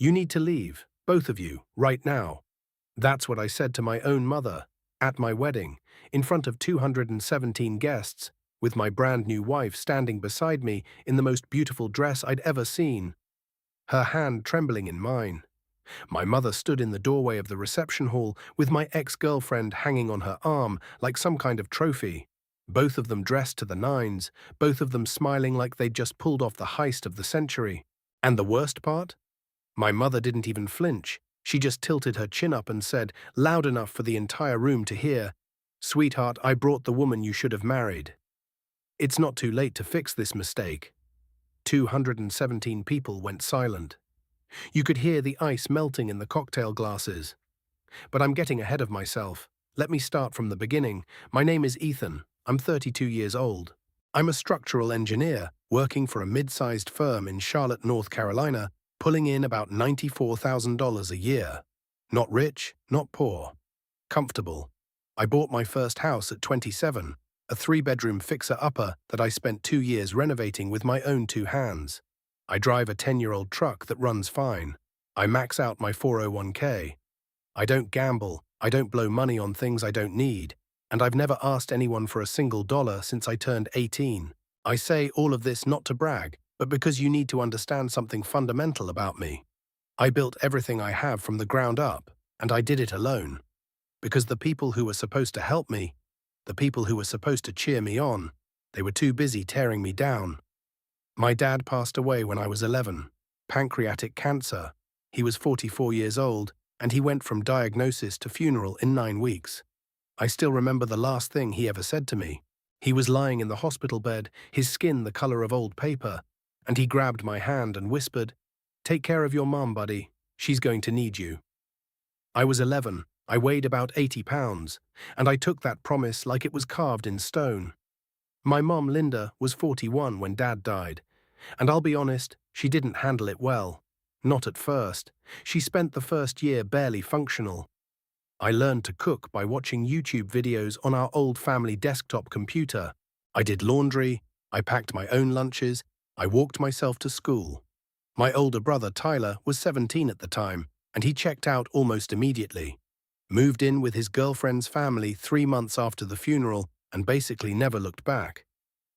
You need to leave, both of you, right now. That's what I said to my own mother, at my wedding, in front of 217 guests, with my brand new wife standing beside me in the most beautiful dress I'd ever seen, her hand trembling in mine. My mother stood in the doorway of the reception hall with my ex-girlfriend hanging on her arm like some kind of trophy. Both of them dressed to the nines, both of them smiling like they'd just pulled off the heist of the century. And the worst part? My mother didn't even flinch. She just tilted her chin up and said, loud enough for the entire room to hear, "Sweetheart, I brought the woman you should have married." It's not too late to fix this mistake. 217 people went silent. You could hear the ice melting in the cocktail glasses. But I'm getting ahead of myself. Let me start from the beginning. My name is Ethan. I'm 32 years old. I'm a structural engineer working for a mid-sized firm in Charlotte, North Carolina, pulling in about $94,000 a year. Not rich, not poor. Comfortable. I bought my first house at 27, a 3-bedroom fixer-upper that I spent 2 years renovating with my own 2 hands. I drive a 10-year-old truck that runs fine. I max out my 401k. I don't gamble, I don't blow money on things I don't need, and I've never asked anyone for a single dollar since I turned 18. I say all of this not to brag, but because you need to understand something fundamental about me. I built everything I have from the ground up, and I did it alone. Because the people who were supposed to help me, the people who were supposed to cheer me on, they were too busy tearing me down. My dad passed away when I was 11, pancreatic cancer. He was 44 years old, and he went from diagnosis to funeral in 9 weeks. I still remember the last thing he ever said to me. He was lying in the hospital bed, his skin the color of old paper, and he grabbed my hand and whispered, "Take care of your mom, buddy. She's going to need you." I was 11, I weighed about 80 pounds, and I took that promise like it was carved in stone. My mom, Linda, was 41 when Dad died, and I'll be honest, she didn't handle it well. Not at first. She spent the first year barely functional. I learned to cook by watching YouTube videos on our old family desktop computer. I did laundry, I packed my own lunches, I walked myself to school. My older brother, Tyler, was 17 at the time, and he checked out almost immediately. Moved in with his girlfriend's family 3 months after the funeral and basically never looked back.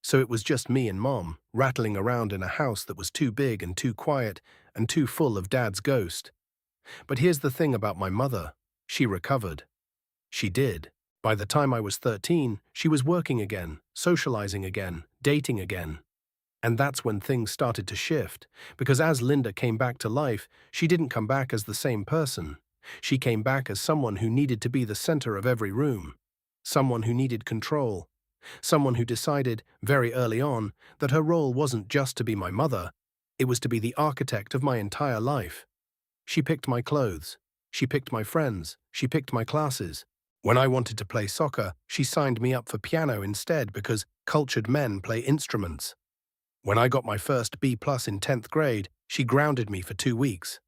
So it was just me and Mom, rattling around in a house that was too big and too quiet and too full of Dad's ghost. But here's the thing about my mother. She recovered. She did. By the time I was 13, she was working again, socializing again, dating again. And that's when things started to shift, because as Linda came back to life, she didn't come back as the same person. She came back as someone who needed to be the center of every room. Someone who needed control. Someone who decided, very early on, that her role wasn't just to be my mother, it was to be the architect of my entire life. She picked my clothes. She picked my friends. She picked my classes. When I wanted to play soccer, she signed me up for piano instead because cultured men play instruments. When I got my first B+ in 10th grade, she grounded me for 2 weeks.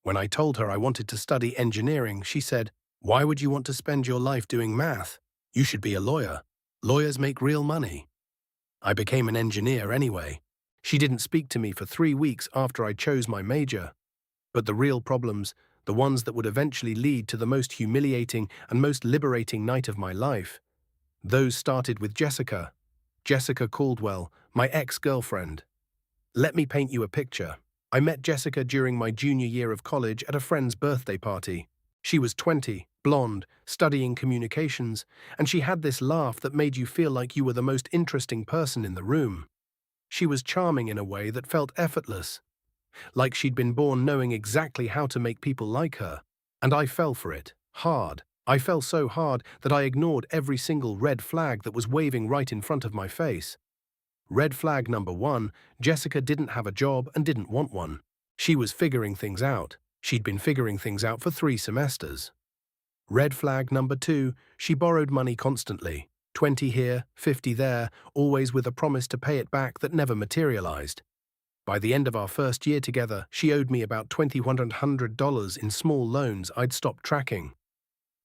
When I told her I wanted to study engineering, she said, "Why would you want to spend your life doing math? You should be a lawyer. Lawyers make real money." I became an engineer anyway. She didn't speak to me for 3 weeks after I chose my major. But the real problems, the ones that would eventually lead to the most humiliating and most liberating night of my life, those started with Jessica. Jessica Caldwell, my ex-girlfriend. Let me paint you a picture. I met Jessica during my junior year of college at a friend's birthday party. She was 20, blonde, studying communications, and she had this laugh that made you feel like you were the most interesting person in the room. She was charming in a way that felt effortless, like she'd been born knowing exactly how to make people like her. And I fell for it, hard. I fell so hard that I ignored every single red flag that was waving right in front of my face. Red flag number 1, Jessica didn't have a job and didn't want one. She was figuring things out. She'd been figuring things out for 3 semesters. Red flag number 2, she borrowed money constantly. 20 here, 50 there, always with a promise to pay it back that never materialized. By the end of our first year together, she owed me about $2,100 in small loans I'd stopped tracking.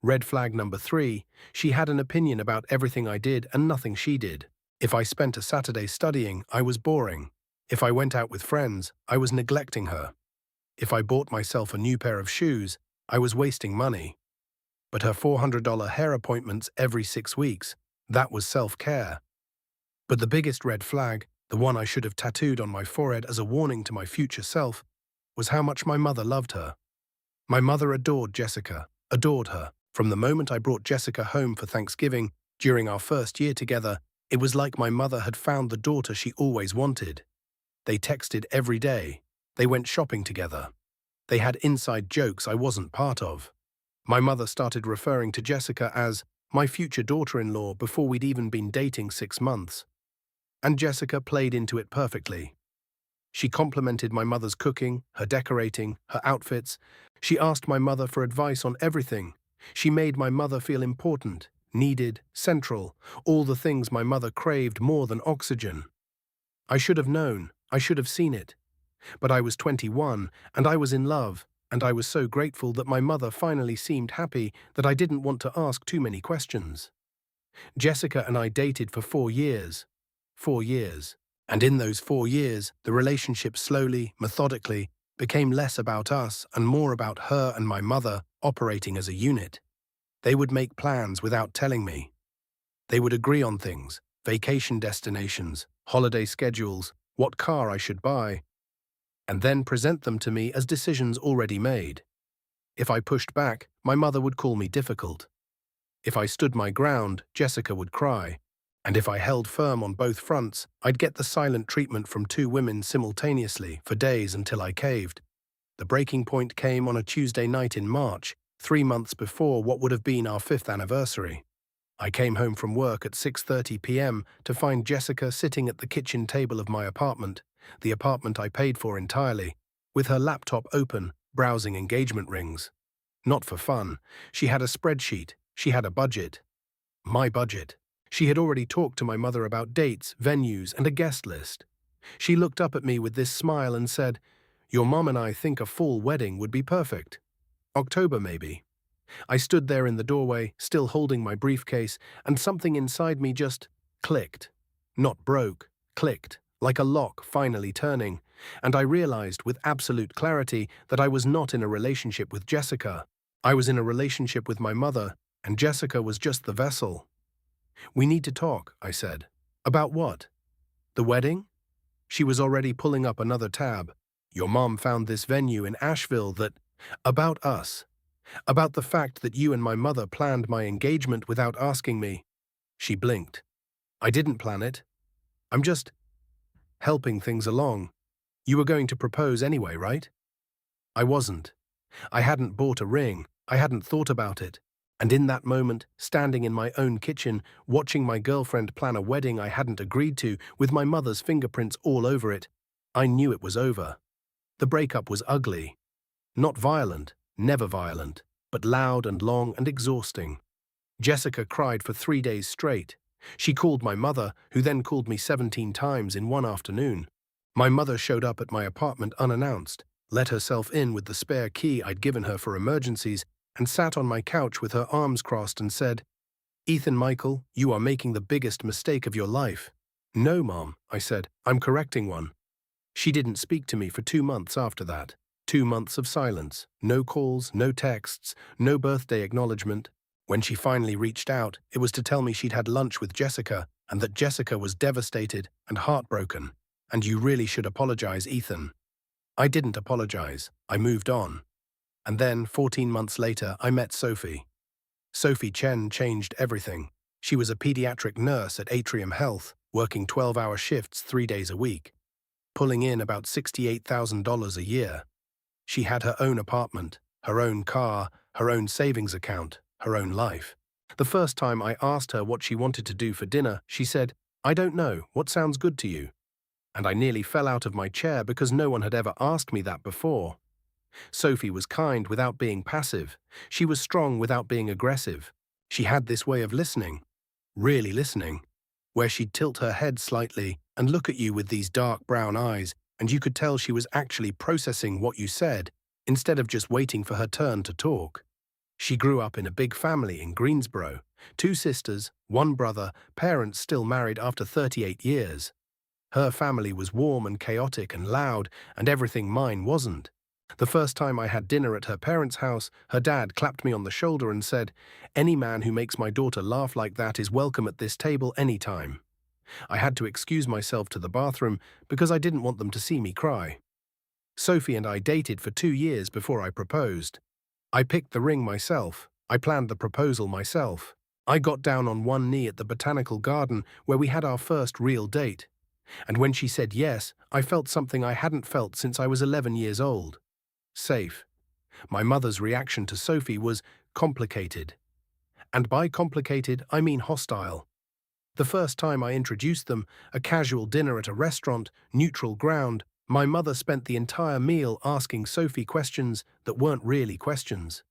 Red flag number 3, she had an opinion about everything I did and nothing she did. If I spent a Saturday studying, I was boring. If I went out with friends, I was neglecting her. If I bought myself a new pair of shoes, I was wasting money. But her $400 hair appointments every 6 weeks, that was self-care. But the biggest red flag, the one I should have tattooed on my forehead as a warning to my future self, was how much my mother loved her. My mother adored Jessica, adored her. From the moment I brought Jessica home for Thanksgiving, during our first year together, it was like my mother had found the daughter she always wanted. They texted every day. They went shopping together. They had inside jokes I wasn't part of. My mother started referring to Jessica as my future daughter-in-law before we'd even been dating 6 months. And Jessica played into it perfectly. She complimented my mother's cooking, her decorating, her outfits. She asked my mother for advice on everything. She made my mother feel important, needed, central, all the things my mother craved more than oxygen. I should have known, I should have seen it. But I was 21, and I was in love, and I was so grateful that my mother finally seemed happy that I didn't want to ask too many questions. Jessica and I dated for 4 years. 4 years. And in those 4 years, the relationship slowly, methodically, became less about us and more about her and my mother operating as a unit. They would make plans without telling me. They would agree on things, vacation destinations, holiday schedules, what car I should buy, and then present them to me as decisions already made. If I pushed back, my mother would call me difficult. If I stood my ground, Jessica would cry. And if I held firm on both fronts, I'd get the silent treatment from 2 women simultaneously for days until I caved. The breaking point came on a Tuesday night in March, 3 months before what would have been our 5th anniversary. I came home from work at 6:30 p.m. to find Jessica sitting at the kitchen table of my apartment, the apartment I paid for entirely, with her laptop open, browsing engagement rings. Not for fun. She had a spreadsheet. She had a budget. My budget. She had already talked to my mother about dates, venues, and a guest list. She looked up at me with this smile and said, "Your mom and I think a fall wedding would be perfect. October, maybe." I stood there in the doorway, still holding my briefcase, and something inside me just clicked. Not broke, clicked, like a lock finally turning, and I realized with absolute clarity that I was not in a relationship with Jessica. I was in a relationship with my mother, and Jessica was just the vessel. "We need to talk," I said. "About what? The wedding?" She was already pulling up another tab. "Your mom found this venue in Asheville that—" "About us. About the fact that you and my mother planned my engagement without asking me." She blinked. "I didn't plan it. I'm just helping things along. You were going to propose anyway, right?" I wasn't. I hadn't bought a ring. I hadn't thought about it. And in that moment, standing in my own kitchen, watching my girlfriend plan a wedding I hadn't agreed to, with my mother's fingerprints all over it, I knew it was over. The breakup was ugly. Not violent, never violent, but loud and long and exhausting. Jessica cried for 3 days straight. She called my mother, who then called me 17 times in one afternoon. My mother showed up at my apartment unannounced, let herself in with the spare key I'd given her for emergencies, and sat on my couch with her arms crossed and said, "Ethan Michael, you are making the biggest mistake of your life." "No, Mom," I said, "I'm correcting one." She didn't speak to me for 2 months after that. 2 months of silence, no calls, no texts, no birthday acknowledgement. When she finally reached out, it was to tell me she'd had lunch with Jessica and that Jessica was devastated and heartbroken. "And you really should apologize, Ethan." I didn't apologize. I moved on. And then, 14 months later, I met Sophie. Sophie Chen changed everything. She was a pediatric nurse at Atrium Health, working 12-hour shifts 3 days a week, pulling in about $68,000 a year. She had her own apartment, her own car, her own savings account, her own life. The first time I asked her what she wanted to do for dinner, she said, "I don't know, what sounds good to you?" And I nearly fell out of my chair because no one had ever asked me that before. Sophie was kind without being passive. She was strong without being aggressive. She had this way of listening, really listening, where she'd tilt her head slightly and look at you with these dark brown eyes, and you could tell she was actually processing what you said, instead of just waiting for her turn to talk. She grew up in a big family in Greensboro, 2 sisters, 1 brother, parents still married after 38 years. Her family was warm and chaotic and loud, and everything mine wasn't. The first time I had dinner at her parents' house, her dad clapped me on the shoulder and said, "Any man who makes my daughter laugh like that is welcome at this table any time." I had to excuse myself to the bathroom because I didn't want them to see me cry. Sophie and I dated for 2 years before I proposed. I picked the ring myself. I planned the proposal myself. I got down on one knee at the botanical garden where we had our first real date. And when she said yes, I felt something I hadn't felt since I was 11 years old. Safe. My mother's reaction to Sophie was complicated. And by complicated, I mean hostile. The first time I introduced them, a casual dinner at a restaurant, neutral ground, my mother spent the entire meal asking Sophie questions that weren't really questions.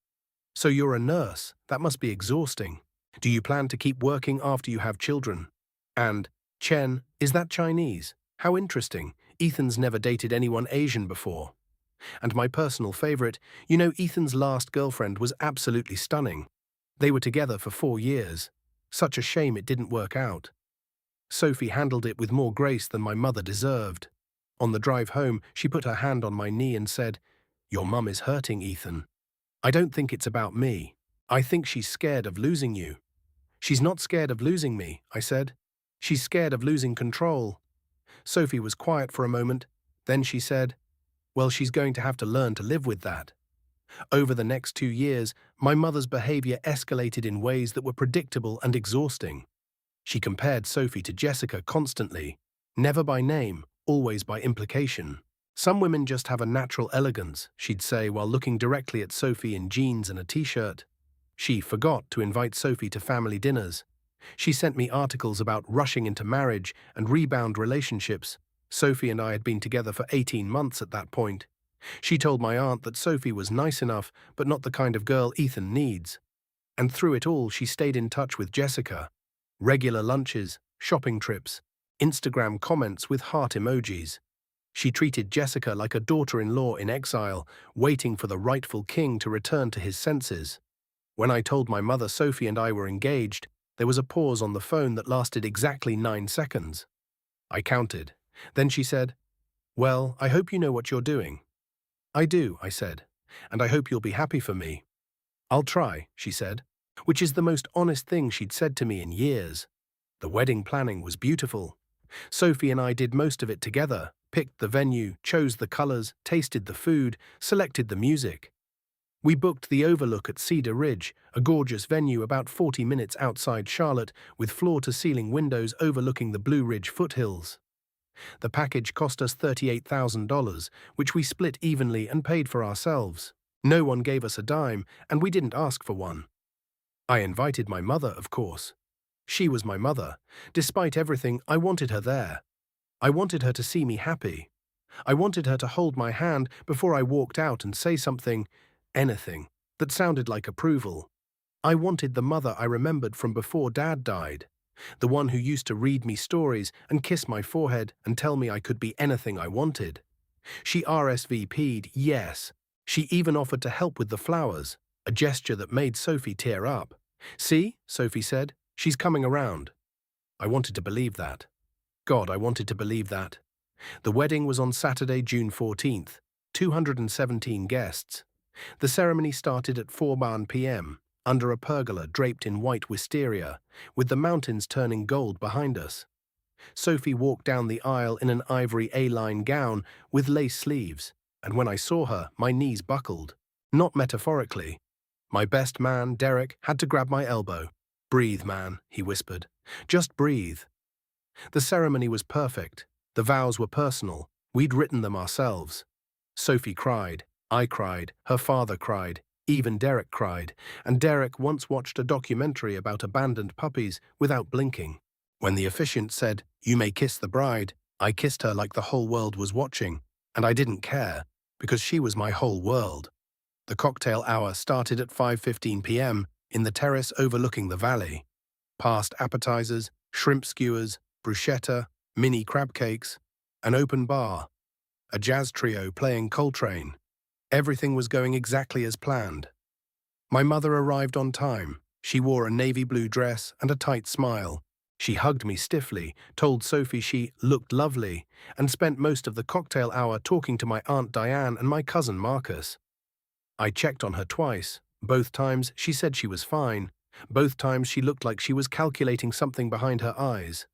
"So you're a nurse? That must be exhausting. Do you plan to keep working after you have children?" And, "Chen, is that Chinese? How interesting. Ethan's never dated anyone Asian before." And my personal favorite, Ethan's last girlfriend was absolutely stunning. They were together for 4 years. Such a shame it didn't work out. Sophie handled it with more grace than my mother deserved. On the drive home, she put her hand on my knee and said, "Your mum is hurting, Ethan. I don't think it's about me. I think she's scared of losing you." "She's not scared of losing me," I said. "She's scared of losing control." Sophie was quiet for a moment. Then she said, "Well, she's going to have to learn to live with that." Over the next 2 years, my mother's behavior escalated in ways that were predictable and exhausting. She compared Sophie to Jessica constantly, never by name, always by implication. "Some women just have a natural elegance," she'd say while looking directly at Sophie in jeans and a t-shirt. She forgot to invite Sophie to family dinners. She sent me articles about rushing into marriage and rebound relationships. Sophie and I had been together for 18 months at that point. She told my aunt that Sophie was nice enough, but not the kind of girl Ethan needs. And through it all, she stayed in touch with Jessica. Regular lunches, shopping trips, Instagram comments with heart emojis. She treated Jessica like a daughter-in-law in exile, waiting for the rightful king to return to his senses. When I told my mother Sophie and I were engaged, there was a pause on the phone that lasted exactly 9 seconds. I counted. Then she said, "Well, I hope you know what you're doing." "I do," I said, "and I hope you'll be happy for me." "I'll try," she said, which is the most honest thing she'd said to me in years. The wedding planning was beautiful. Sophie and I did most of it together, picked the venue, chose the colors, tasted the food, selected the music. We booked the Overlook at Cedar Ridge, a gorgeous venue about 40 minutes outside Charlotte, with floor-to-ceiling windows overlooking the Blue Ridge foothills. The package cost us $38,000, which we split evenly and paid for ourselves. No one gave us a dime, and we didn't ask for one. I invited my mother, of course. She was my mother. Despite everything, I wanted her there. I wanted her to see me happy. I wanted her to hold my hand before I walked out and say something, anything, that sounded like approval. I wanted the mother I remembered from before Dad died. The one who used to read me stories and kiss my forehead and tell me I could be anything I wanted. She RSVP'd, yes. She even offered to help with the flowers, a gesture that made Sophie tear up. "See," Sophie said, "she's coming around." I wanted to believe that. God, I wanted to believe that. The wedding was on Saturday, June 14th, 217 guests. The ceremony started at 4 p.m., under a pergola draped in white wisteria, with the mountains turning gold behind us. Sophie walked down the aisle in an ivory A-line gown with lace sleeves, and when I saw her, my knees buckled. Not metaphorically. My best man, Derek, had to grab my elbow. "Breathe, man," he whispered. "Just breathe." The ceremony was perfect. The vows were personal. We'd written them ourselves. Sophie cried. I cried. Her father cried. Even Derek cried. And Derek once watched a documentary about abandoned puppies without blinking. When the officiant said, "You may kiss the bride," I kissed her like the whole world was watching. And I didn't care, because she was my whole world. The cocktail hour started at 5:15 p.m. in the terrace overlooking the valley. Past appetizers, shrimp skewers, bruschetta, mini crab cakes, an open bar, a jazz trio playing Coltrane. Everything was going exactly as planned. My mother arrived on time. She wore a navy blue dress and a tight smile. She hugged me stiffly, told Sophie she looked lovely, and spent most of the cocktail hour talking to my Aunt Diane and my cousin Marcus. I checked on her twice. Both times she said she was fine. Both times she looked like she was calculating something behind her eyes.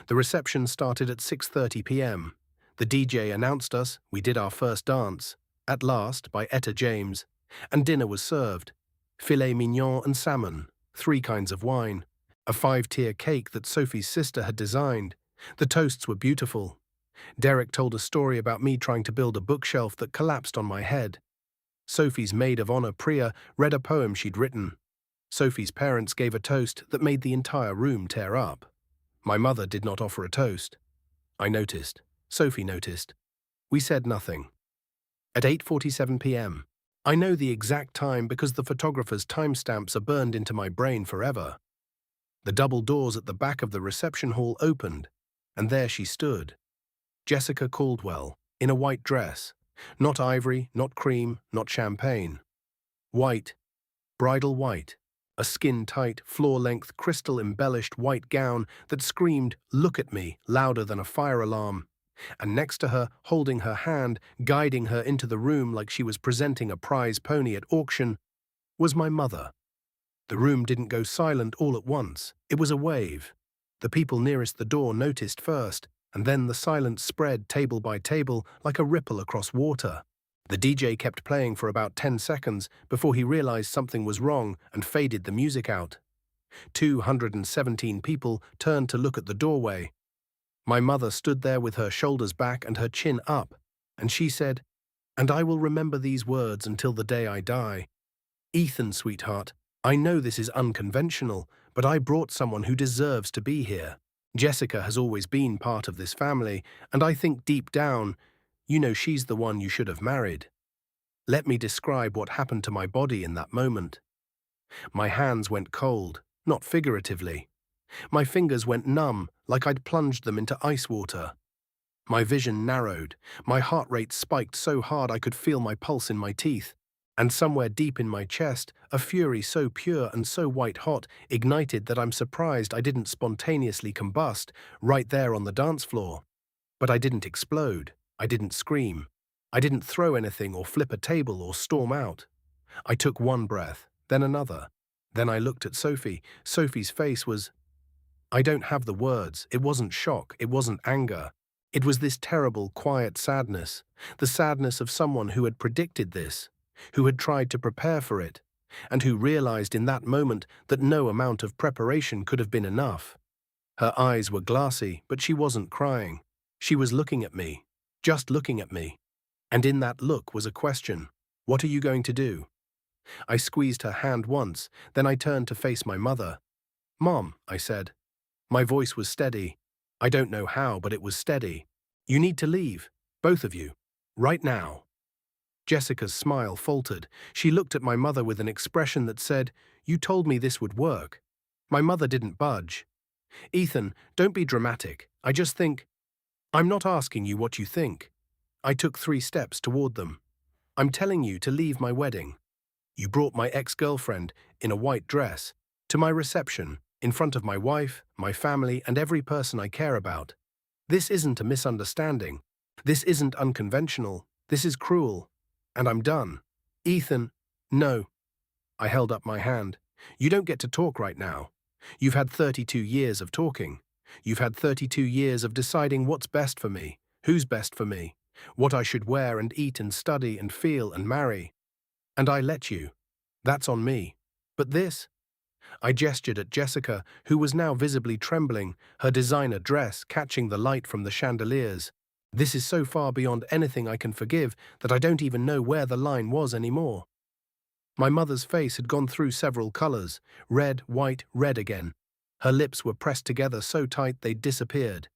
The reception started at 6:30 p.m. The DJ announced us, we did our first dance, At Last by Etta James, and dinner was served. Filet mignon and salmon, 3 kinds of wine, a 5-tier cake that Sophie's sister had designed. The toasts were beautiful. Derek told a story about me trying to build a bookshelf that collapsed on my head. Sophie's maid of honor, Priya, read a poem she'd written. Sophie's parents gave a toast that made the entire room tear up. My mother did not offer a toast. I noticed. Sophie noticed. We said nothing. At 8:47 p.m. I know the exact time because the photographer's timestamps are burned into my brain forever. The double doors at the back of the reception hall opened, and there she stood. Jessica Caldwell, in a white dress. Not ivory, not cream, not champagne. White, bridal white. A skin-tight, floor-length, crystal-embellished white gown that screamed, "Look at me," louder than a fire alarm. And next to her, holding her hand, guiding her into the room like she was presenting a prize pony at auction, was my mother. The room didn't go silent all at once. It was a wave. The people nearest the door noticed first, and then the silence spread table by table like a ripple across water. The DJ kept playing for about 10 seconds before he realized something was wrong and faded the music out. 217 people turned to look at the doorway. My mother stood there with her shoulders back and her chin up, and she said, "And I will remember these words until the day I die. Ethan, sweetheart, I know this is unconventional, but I brought someone who deserves to be here. Jessica has always been part of this family, and I think deep down, you know she's the one you should have married." Let me describe what happened to my body in that moment. My hands went cold, not figuratively. My fingers went numb, like I'd plunged them into ice water. My vision narrowed. My heart rate spiked so hard I could feel my pulse in my teeth. And somewhere deep in my chest, a fury so pure and so white-hot ignited that I'm surprised I didn't spontaneously combust right there on the dance floor. But I didn't explode. I didn't scream. I didn't throw anything or flip a table or storm out. I took one breath, then another. Then I looked at Sophie. Sophie's face was... I don't have the words. It wasn't shock. It wasn't anger. It was this terrible, quiet sadness. The sadness of someone who had predicted this, who had tried to prepare for it, and who realized in that moment that no amount of preparation could have been enough. Her eyes were glassy, but she wasn't crying. She was looking at me, just looking at me. And in that look was a question. What are you going to do? I squeezed her hand once, then I turned to face my mother. "Mom," I said. My voice was steady. I don't know how, but it was steady. "You need to leave, both of you, right now." Jessica's smile faltered. She looked at my mother with an expression that said, "You told me this would work." My mother didn't budge. "Ethan, don't be dramatic. I just think..." "I'm not asking you what you think." I took 3 steps toward them. "I'm telling you to leave my wedding. You brought my ex-girlfriend, in a white dress, to my reception, in front of my wife, my family, and every person I care about. This isn't a misunderstanding. This isn't unconventional. This is cruel. And I'm done. Ethan, no." I held up my hand. "You don't get to talk right now. You've had 32 years of talking. You've had 32 years of deciding what's best for me, who's best for me, what I should wear and eat and study and feel and marry. And I let you. That's on me. But this..." I gestured at Jessica, who was now visibly trembling, her designer dress catching the light from the chandeliers. "This is so far beyond anything I can forgive that I don't even know where the line was anymore." My mother's face had gone through several colors, red, white, red again. Her lips were pressed together so tight they'd disappeared.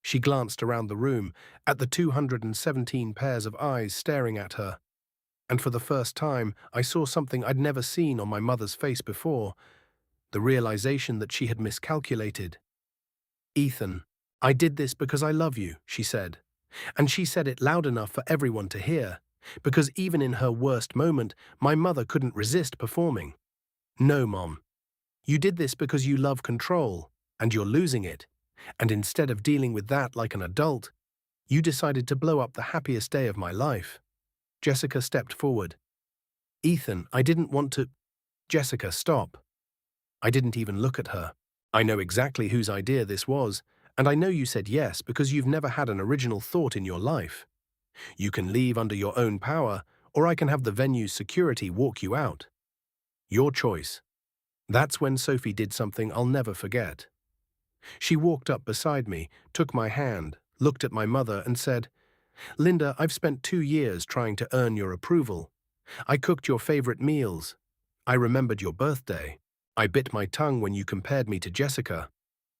She glanced around the room, at the 217 pairs of eyes staring at her. And for the first time, I saw something I'd never seen on my mother's face before, the realization that she had miscalculated. "Ethan, I did this because I love you," she said. And she said it loud enough for everyone to hear, because even in her worst moment, my mother couldn't resist performing. "No, Mom. You did this because you love control, and you're losing it. And instead of dealing with that like an adult, you decided to blow up the happiest day of my life." Jessica stepped forward. "Ethan, I didn't want to—" "Jessica, stop." I didn't even look at her. "I know exactly whose idea this was, and I know you said yes because you've never had an original thought in your life. You can leave under your own power, or I can have the venue's security walk you out. Your choice." That's when Sophie did something I'll never forget. She walked up beside me, took my hand, looked at my mother and said, "Linda, I've spent 2 years trying to earn your approval. I cooked your favorite meals. I remembered your birthday. I bit my tongue when you compared me to Jessica.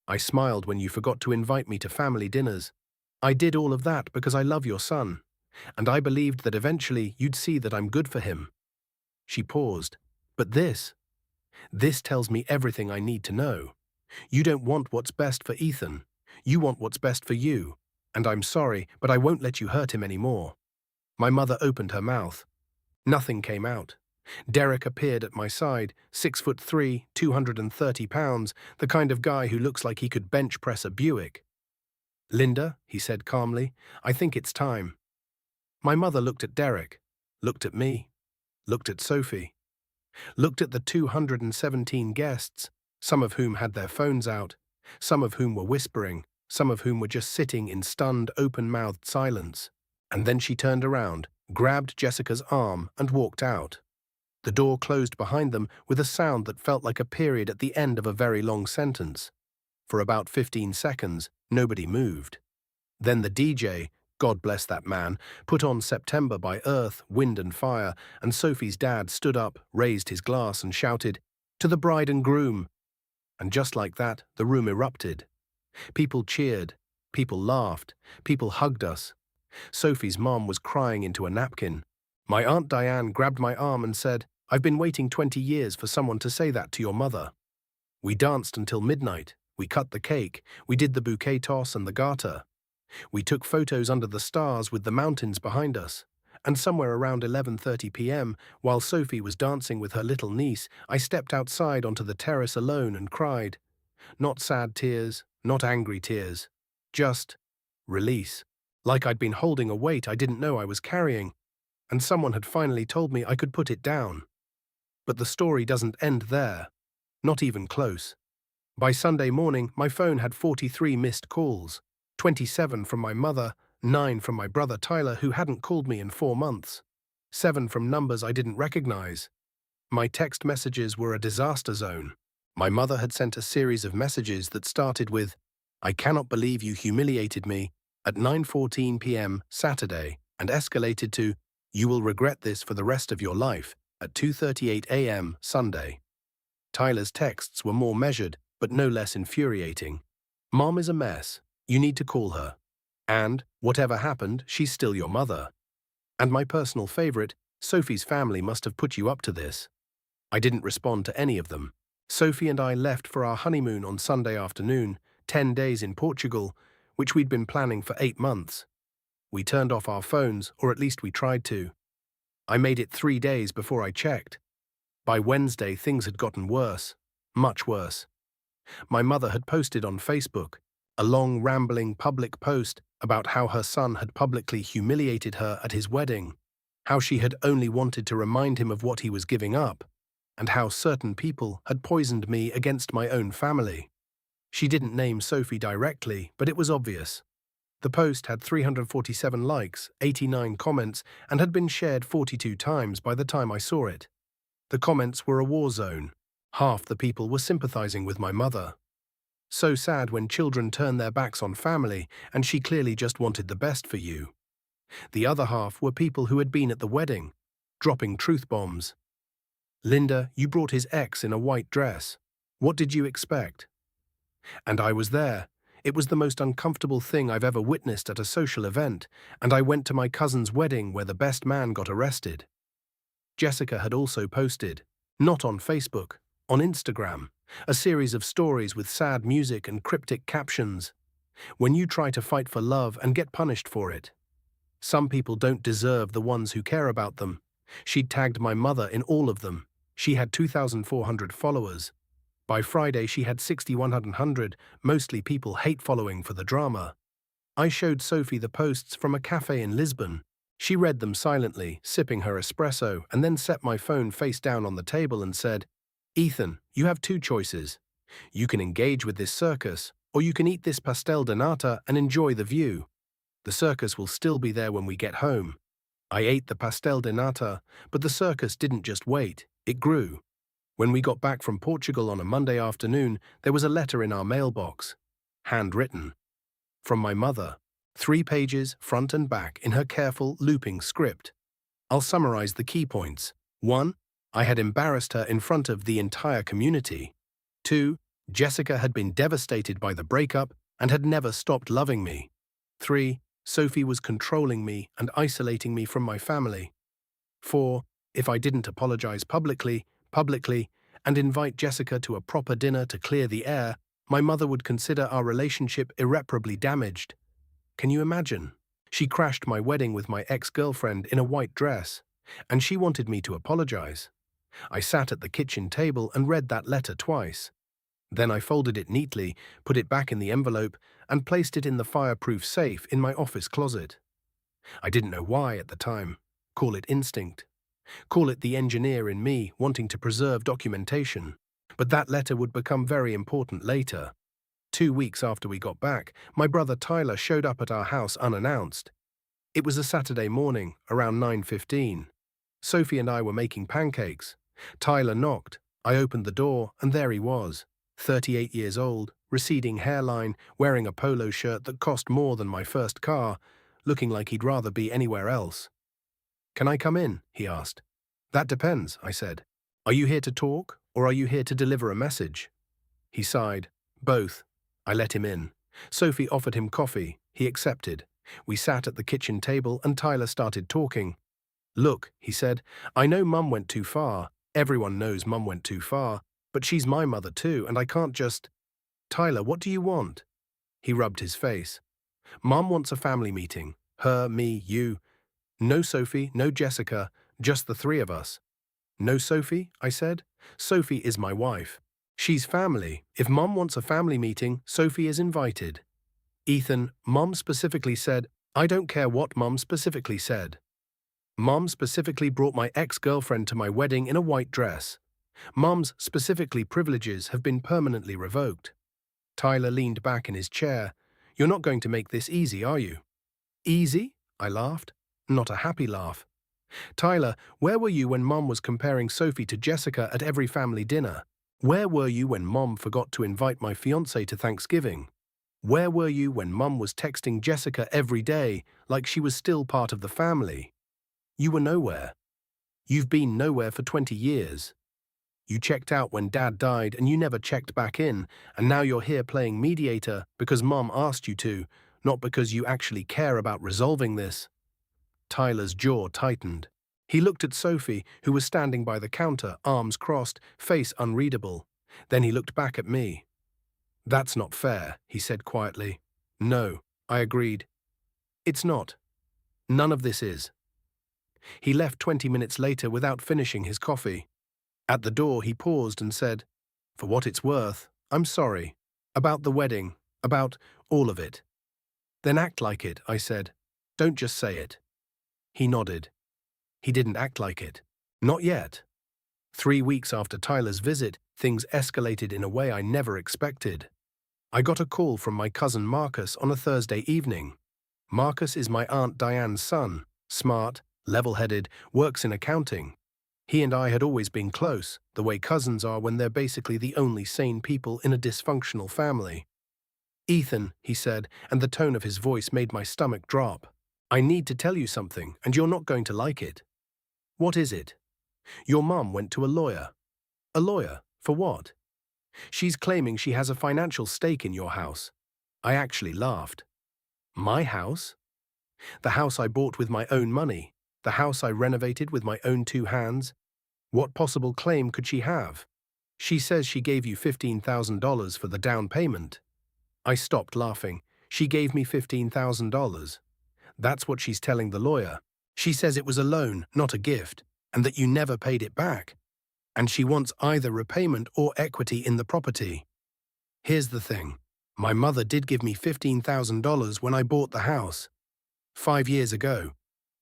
I smiled when you forgot to invite me to family dinners. I did all of that because I love your son, and I believed that eventually you'd see that I'm good for him." She paused. "But this tells me everything I need to know. You don't want what's best for Ethan. You want what's best for you. And I'm sorry, but I won't let you hurt him anymore." My mother opened her mouth. Nothing came out. Derek appeared at my side, 6'3", 230 pounds, the kind of guy who looks like he could bench press a Buick. "Linda," he said calmly, "I think it's time." My mother looked at Derek, looked at me, looked at Sophie, looked at the 217 guests, some of whom had their phones out, some of whom were whispering, some of whom were just sitting in stunned, open-mouthed silence. And then she turned around, grabbed Jessica's arm, and walked out. The door closed behind them with a sound that felt like a period at the end of a very long sentence. For about 15 seconds, nobody moved. Then the DJ, God bless that man, put on September by Earth, Wind and Fire, and Sophie's dad stood up, raised his glass and shouted, "To the bride and groom!" And just like that, the room erupted. People cheered, people laughed, people hugged us. Sophie's mom was crying into a napkin. My Aunt Diane grabbed my arm and said, "I've been waiting 20 years for someone to say that to your mother." We danced until midnight. We cut the cake. We did the bouquet toss and the garter. We took photos under the stars with the mountains behind us. And somewhere around 11:30 p.m., while Sophie was dancing with her little niece, I stepped outside onto the terrace alone and cried. Not sad tears, not angry tears. Just release. Like I'd been holding a weight I didn't know I was carrying, and someone had finally told me I could put it down. But the story doesn't end there. Not even close. By Sunday morning, my phone had 43 missed calls, 27 from my mother, 9 from my brother Tyler, who hadn't called me in 4 months, 7 from numbers I didn't recognize. My text messages were a disaster zone. My mother had sent a series of messages that started with, "I cannot believe you humiliated me," at 9:14 p.m. Saturday, and escalated to, "You will regret this for the rest of your life," at 2:38 a.m. Sunday. Tyler's texts were more measured, but no less infuriating. "Mom is a mess. You need to call her. And, whatever happened, she's still your mother." And my personal favorite, "Sophie's family must have put you up to this." I didn't respond to any of them. Sophie and I left for our honeymoon on Sunday afternoon, 10 days in Portugal, which we'd been planning for 8 months. We turned off our phones, or at least we tried to. I made it 3 days before I checked. By Wednesday, things had gotten worse, much worse. My mother had posted on Facebook a long, rambling public post about how her son had publicly humiliated her at his wedding, how she had only wanted to remind him of what he was giving up, and how certain people had poisoned me against my own family. She didn't name Sophie directly, but it was obvious. The post had 347 likes, 89 comments, and had been shared 42 times by the time I saw it. The comments were a war zone. Half the people were sympathizing with my mother. So sad when children turn their backs on family, and she clearly just wanted the best for you. The other half were people who had been at the wedding, dropping truth bombs. "Linda, you brought his ex in a white dress. What did you expect?" And I was there. It was the most uncomfortable thing I've ever witnessed at a social event, and I went to my cousin's wedding where the best man got arrested. Jessica had also posted, not on Facebook, on Instagram, a series of stories with sad music and cryptic captions. "When you try to fight for love and get punished for it. Some people don't deserve the ones who care about them." She'd tagged my mother in all of them. She had 2,400 followers. By Friday, she had 6,100, mostly people hate following for the drama. I showed Sophie the posts from a cafe in Lisbon. She read them silently, sipping her espresso, and then set my phone face down on the table and said, "Ethan, you have two choices. You can engage with this circus, or you can eat this pastel de nata and enjoy the view. The circus will still be there when we get home." I ate the pastel de nata, but the circus didn't just wait, it grew. When we got back from Portugal on a Monday afternoon, there was a letter in our mailbox. Handwritten. From my mother. 3 pages, front and back, in her careful, looping script. I'll summarize the key points. 1. I had embarrassed her in front of the entire community. 2. Jessica had been devastated by the breakup and had never stopped loving me. 3. Sophie was controlling me and isolating me from my family. 4. If I didn't apologize publicly, and invite Jessica to a proper dinner to clear the air, my mother would consider our relationship irreparably damaged. Can you imagine? She crashed my wedding with my ex-girlfriend in a white dress, and she wanted me to apologize. I sat at the kitchen table and read that letter twice. Then I folded it neatly, put it back in the envelope, and placed it in the fireproof safe in my office closet. I didn't know why at the time. Call it instinct. Call it the engineer in me wanting to preserve documentation. But that letter would become very important later. 2 weeks after we got back, my brother Tyler showed up at our house unannounced. It was a Saturday morning, around 9:15. Sophie and I were making pancakes. Tyler knocked. I opened the door, and there he was, 38 years old, receding hairline, wearing a polo shirt that cost more than my first car, looking like he'd rather be anywhere else. "Can I come in?" he asked. "That depends," I said. "Are you here to talk, or are you here to deliver a message?" He sighed. "Both." I let him in. Sophie offered him coffee. He accepted. We sat at the kitchen table and Tyler started talking. "Look," he said, "I know Mum went too far. Everyone knows Mum went too far. But she's my mother too, and I can't just—" "Tyler, what do you want?" He rubbed his face. "Mum wants a family meeting. Her, me, you. No Sophie, no Jessica, just the 3 of us." "No Sophie?" I said. "Sophie is my wife. She's family. If Mum wants a family meeting, Sophie is invited." "Ethan, Mum specifically said—" "I don't care what Mum specifically said. Mum specifically brought my ex-girlfriend to my wedding in a white dress. Mum's specifically privileges have been permanently revoked." Tyler leaned back in his chair. "You're not going to make this easy, are you?" "Easy?" I laughed. Not a happy laugh. "Tyler, where were you when Mum was comparing Sophie to Jessica at every family dinner? Where were you when Mum forgot to invite my fiancé to Thanksgiving? Where were you when Mum was texting Jessica every day like she was still part of the family? You were nowhere. You've been nowhere for 20 years. You checked out when Dad died and you never checked back in, and now you're here playing mediator because Mum asked you to, not because you actually care about resolving this." Tyler's jaw tightened. He looked at Sophie, who was standing by the counter, arms crossed, face unreadable. Then he looked back at me. "That's not fair," he said quietly. "No," I agreed. "It's not. None of this is." He left 20 minutes later without finishing his coffee. At the door, he paused and said, "For what it's worth, I'm sorry. About the wedding, about all of it." "Then act like it," I said. "Don't just say it." He nodded. He didn't act like it. Not yet. 3 weeks after Tyler's visit, things escalated in a way I never expected. I got a call from my cousin Marcus on a Thursday evening. Marcus is my Aunt Diane's son, smart, level-headed, works in accounting. He and I had always been close, the way cousins are when they're basically the only sane people in a dysfunctional family. "Ethan," he said, and the tone of his voice made my stomach drop. "I need to tell you something, and you're not going to like it." "What is it?" "Your mum went to a lawyer." "A lawyer? For what?" "She's claiming she has a financial stake in your house." I actually laughed. "My house?" "The house I bought with my own money. The house I renovated with my own 2 hands. What possible claim could she have? She says she gave you $15,000 for the down payment." I stopped laughing. "She gave me $15,000. That's what she's telling the lawyer. She says it was a loan, not a gift, and that you never paid it back." and she wants either repayment or equity in the property. Here's the thing. My mother did give me $15,000 when I bought the house. 5 years ago.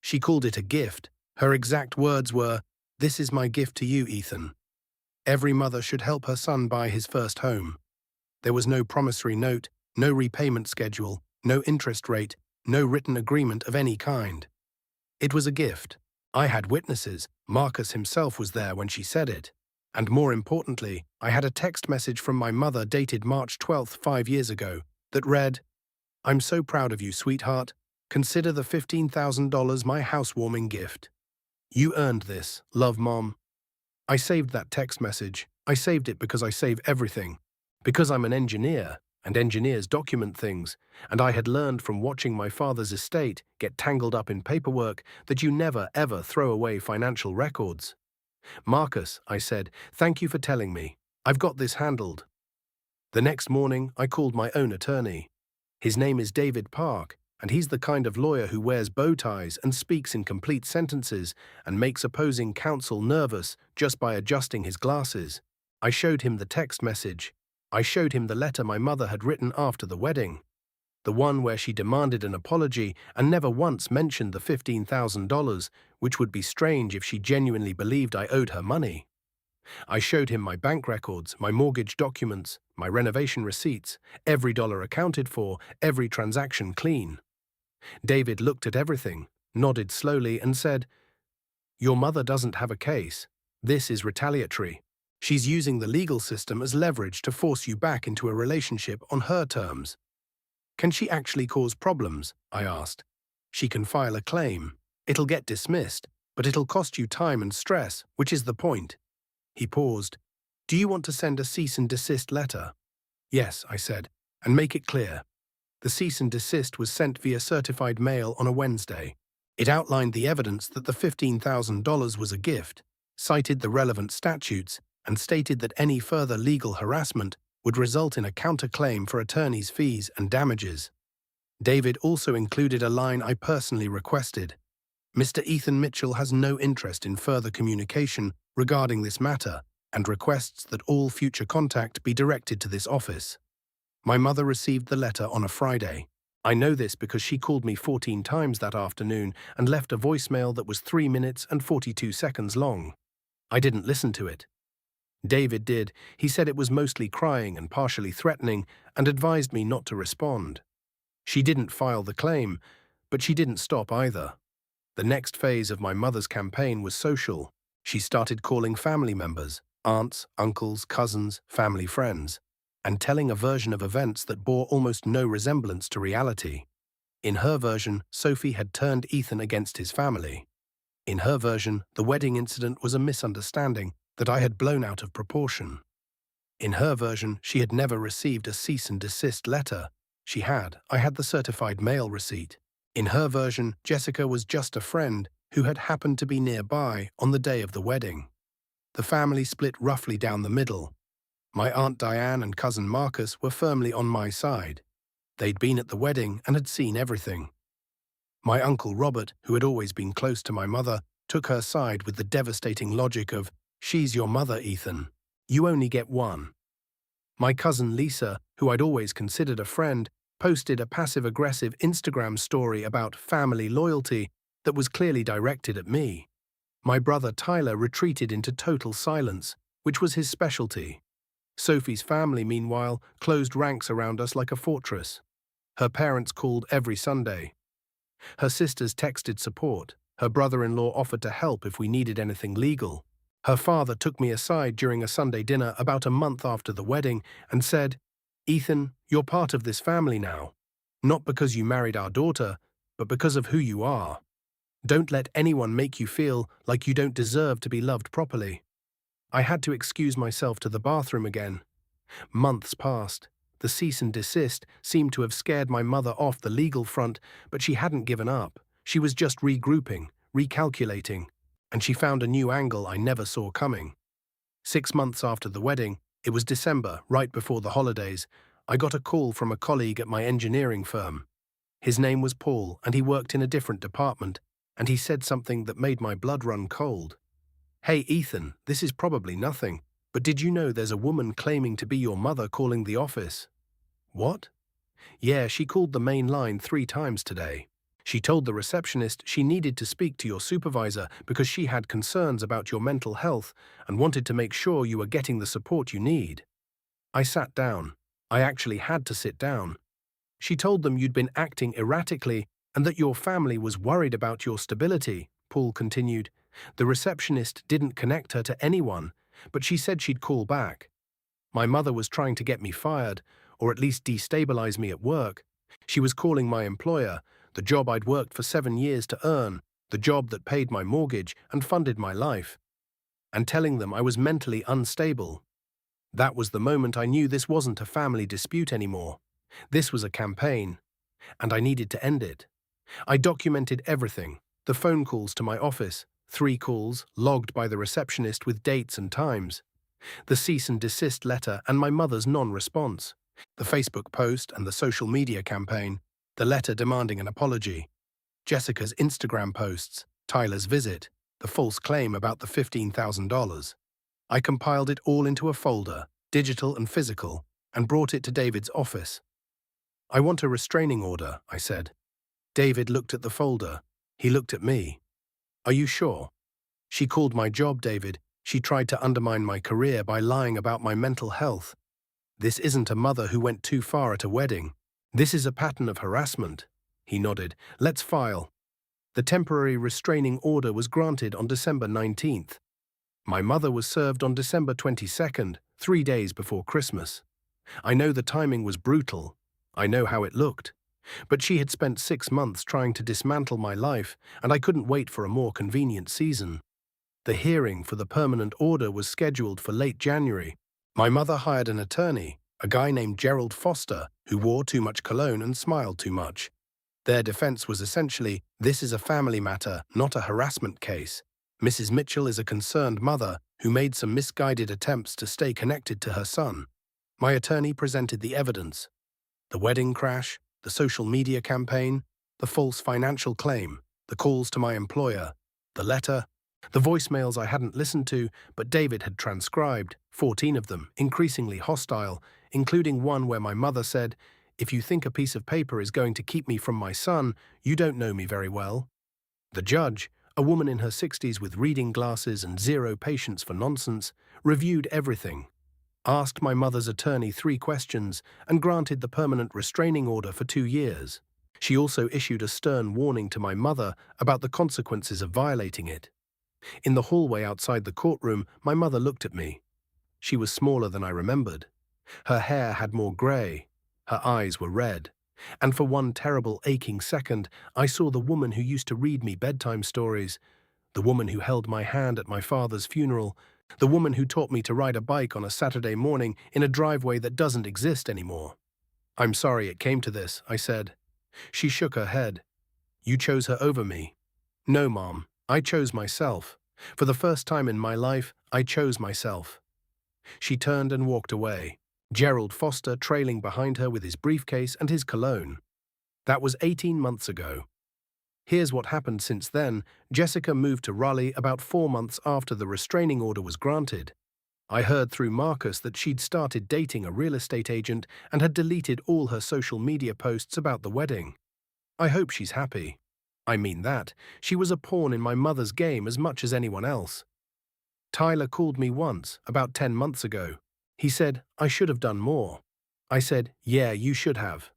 She called it a gift. Her exact words were, "This is my gift to you, Ethan." Every mother should help her son buy his first home. There was no promissory note, no repayment schedule, no interest rate, no written agreement of any kind. It was a gift. I had witnesses. Marcus himself was there when she said it. And more importantly, I had a text message from my mother dated March 12th, 5 years ago, that read, "I'm so proud of you, sweetheart. Consider the $15,000 my housewarming gift. You earned this. Love, Mom." I saved that text message. I saved it because I save everything. Because I'm an engineer, and engineers document things, and I had learned from watching my father's estate get tangled up in paperwork that you never ever throw away financial records. "Marcus," I said, "thank you for telling me. I've got this handled." The next morning, I called my own attorney. His name is David Park, and he's the kind of lawyer who wears bow ties and speaks in complete sentences and makes opposing counsel nervous just by adjusting his glasses. I showed him the text message. I showed him the letter my mother had written after the wedding. The one where she demanded an apology and never once mentioned the $15,000, which would be strange if she genuinely believed I owed her money. I showed him my bank records, my mortgage documents, my renovation receipts, every dollar accounted for, every transaction clean. David looked at everything, nodded slowly, and said, "Your mother doesn't have a case. This is retaliatory. She's using the legal system as leverage to force you back into a relationship on her terms." "Can she actually cause problems?" I asked. "She can file a claim. It'll get dismissed, but it'll cost you time and stress, which is the point." He paused. "Do you want to send a cease and desist letter?" "Yes," I said, "and make it clear." The cease and desist was sent via certified mail on a Wednesday. It outlined the evidence that the $15,000 was a gift, cited the relevant statutes, and stated that any further legal harassment would result in a counterclaim for attorney's fees and damages. David also included a line I personally requested. "Mr. Ethan Mitchell has no interest in further communication regarding this matter and requests that all future contact be directed to this office." My mother received the letter on a Friday. I know this because she called me 14 times that afternoon and left a voicemail that was 3 minutes and 42 seconds long. I didn't listen to it. David did. He said it was mostly crying and partially threatening and advised me not to respond. She didn't file the claim, but she didn't stop either. The next phase of my mother's campaign was social. She started calling family members, aunts, uncles, cousins, family friends, and telling a version of events that bore almost no resemblance to reality. In her version, Sophie had turned Ethan against his family. In her version, the wedding incident was a misunderstanding that I had blown out of proportion. In her version, she had never received a cease and desist letter. I had the certified mail receipt. In her version, Jessica was just a friend who had happened to be nearby on the day of the wedding. The family split roughly down the middle. My Aunt Diane and cousin Marcus were firmly on my side. They'd been at the wedding and had seen everything. My Uncle Robert, who had always been close to my mother, took her side with the devastating logic of, "She's your mother, Ethan. You only get one." My cousin Lisa, who I'd always considered a friend, posted a passive-aggressive Instagram story about family loyalty that was clearly directed at me. My brother Tyler retreated into total silence, which was his specialty. Sophie's family, meanwhile, closed ranks around us like a fortress. Her parents called every Sunday. Her sisters texted support. Her brother-in-law offered to help if we needed anything legal. Her father took me aside during a Sunday dinner about a month after the wedding and said, "Ethan, you're part of this family now. Not because you married our daughter, but because of who you are. Don't let anyone make you feel like you don't deserve to be loved properly." I had to excuse myself to the bathroom again. Months passed. The cease and desist seemed to have scared my mother off the legal front, but she hadn't given up. She was just regrouping, recalculating, and she found a new angle I never saw coming. 6 months after the wedding, it was December, right before the holidays, I got a call from a colleague at my engineering firm. His name was Paul, and he worked in a different department, and he said something that made my blood run cold. Hey, Ethan, this is probably nothing, but did you know there's a woman claiming to be your mother calling the office? What? Yeah, she called the main line 3 times today. She told the receptionist she needed to speak to your supervisor because she had concerns about your mental health and wanted to make sure you were getting the support you need. I sat down. I actually had to sit down. She told them you'd been acting erratically and that your family was worried about your stability, Paul continued. The receptionist didn't connect her to anyone, but she said she'd call back. My mother was trying to get me fired, or at least destabilize me at work. She was calling my employer, the job I'd worked for 7 years to earn, the job that paid my mortgage and funded my life, and telling them I was mentally unstable. That was the moment I knew this wasn't a family dispute anymore. This was a campaign, and I needed to end it. I documented everything, the phone calls to my office, 3 calls, logged by the receptionist with dates and times, the cease and desist letter and my mother's non-response, the Facebook post and the social media campaign, the letter demanding an apology, Jessica's Instagram posts, Tyler's visit, the false claim about the $15,000. I compiled it all into a folder, digital and physical, and brought it to David's office. I want a restraining order, I said. David looked at the folder. He looked at me. Are you sure? She called my job, David. She tried to undermine my career by lying about my mental health. This isn't a mother who went too far at a wedding. This is a pattern of harassment. He nodded. Let's file. The temporary restraining order was granted on December 19th. My mother was served on December 22nd, 3 days before Christmas. I know the timing was brutal. I know how it looked. But she had spent 6 months trying to dismantle my life, and I couldn't wait for a more convenient season. The hearing for the permanent order was scheduled for late January. My mother hired an attorney, a guy named Gerald Foster, who wore too much cologne and smiled too much. Their defense was essentially, this is a family matter, not a harassment case. Mrs. Mitchell is a concerned mother who made some misguided attempts to stay connected to her son. My attorney presented the evidence. The wedding crash, the social media campaign, the false financial claim, the calls to my employer, the letter, the voicemails I hadn't listened to, but David had transcribed, 14 of them, increasingly hostile, including one where my mother said, "If you think a piece of paper is going to keep me from my son, you don't know me very well." The judge, a woman in her 60s with reading glasses and zero patience for nonsense, reviewed everything, asked my mother's attorney 3 questions, and granted the permanent restraining order for 2 years. She also issued a stern warning to my mother about the consequences of violating it. In the hallway outside the courtroom, my mother looked at me. She was smaller than I remembered. Her hair had more grey. Her eyes were red. And for one terrible aching second, I saw the woman who used to read me bedtime stories, the woman who held my hand at my father's funeral, the woman who taught me to ride a bike on a Saturday morning in a driveway that doesn't exist anymore. "I'm sorry it came to this," I said. She shook her head. "You chose her over me." "No, Mom, I chose myself. For the first time in my life, I chose myself." She turned and walked away, Gerald Foster trailing behind her with his briefcase and his cologne. That was 18 months ago. Here's what happened since then. Jessica moved to Raleigh about 4 months after the restraining order was granted. I heard through Marcus that she'd started dating a real estate agent and had deleted all her social media posts about the wedding. I hope she's happy. I mean that. She was a pawn in my mother's game as much as anyone else. Tyler called me once, about 10 months ago. He said, "I should have done more." I said, "Yeah, you should have."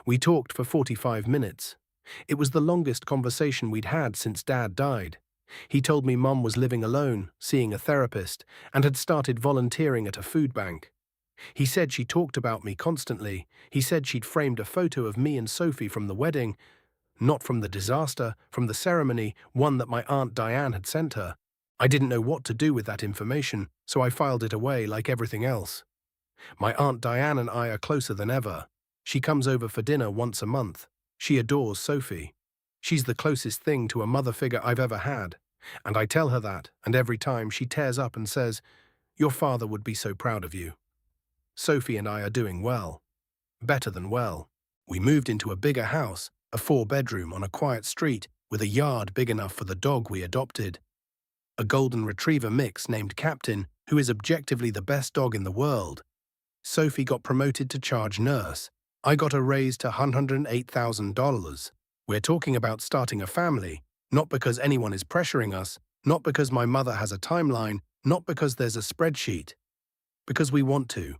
We talked for 45 minutes. It was the longest conversation we'd had since Dad died. He told me Mom was living alone, seeing a therapist, and had started volunteering at a food bank. He said she talked about me constantly. He said she'd framed a photo of me and Sophie from the wedding, not from the disaster, from the ceremony, one that my Aunt Diane had sent her. I didn't know what to do with that information, so I filed it away like everything else. My Aunt Diane and I are closer than ever. She comes over for dinner once a month. She adores Sophie. She's the closest thing to a mother figure I've ever had. And I tell her that, and every time she tears up and says, "Your father would be so proud of you." Sophie and I are doing well. Better than well. We moved into a bigger house, a 4-bedroom on a quiet street, with a yard big enough for the dog we adopted. A golden retriever mix named Captain, who is objectively the best dog in the world. Sophie got promoted to charge nurse. I got a raise to $108,000. We're talking about starting a family, not because anyone is pressuring us, not because my mother has a timeline, not because there's a spreadsheet. Because we want to.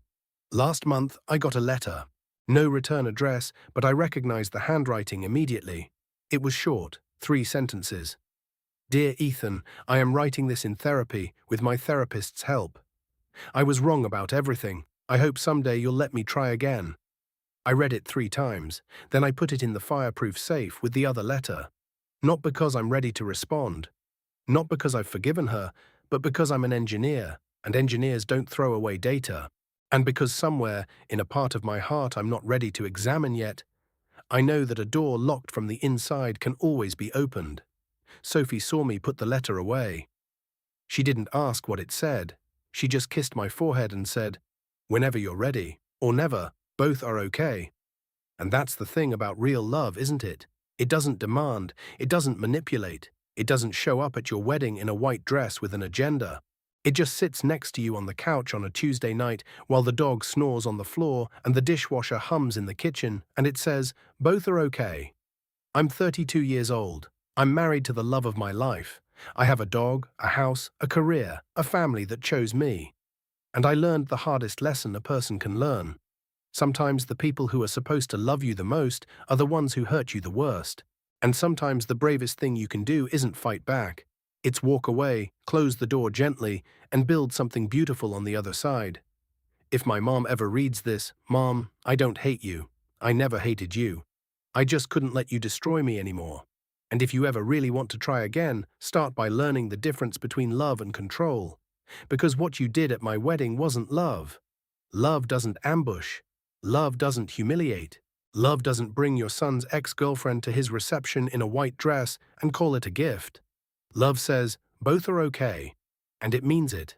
Last month, I got a letter. No return address, but I recognized the handwriting immediately. It was short, 3 sentences. Dear Ethan, I am writing this in therapy, with my therapist's help. I was wrong about everything. I hope someday you'll let me try again. I read it 3 times, then I put it in the fireproof safe with the other letter. Not because I'm ready to respond. Not because I've forgiven her, but because I'm an engineer, and engineers don't throw away data. And because somewhere, in a part of my heart I'm not ready to examine yet, I know that a door locked from the inside can always be opened. Sophie saw me put the letter away. She didn't ask what it said. She just kissed my forehead and said, "Whenever you're ready, or never, both are okay." And that's the thing about real love, isn't it? It doesn't demand, it doesn't manipulate, it doesn't show up at your wedding in a white dress with an agenda. It just sits next to you on the couch on a Tuesday night while the dog snores on the floor and the dishwasher hums in the kitchen, and it says, "Both are okay." I'm 32 years old. I'm married to the love of my life. I have a dog, a house, a career, a family that chose me. And I learned the hardest lesson a person can learn. Sometimes the people who are supposed to love you the most are the ones who hurt you the worst. And sometimes the bravest thing you can do isn't fight back. It's walk away, close the door gently, and build something beautiful on the other side. If my mom ever reads this, Mom, I don't hate you. I never hated you. I just couldn't let you destroy me anymore. And if you ever really want to try again, start by learning the difference between love and control. Because what you did at my wedding wasn't love. Love doesn't ambush. Love doesn't humiliate. Love doesn't bring your son's ex-girlfriend to his reception in a white dress and call it a gift. Love says, both are okay, and it means it.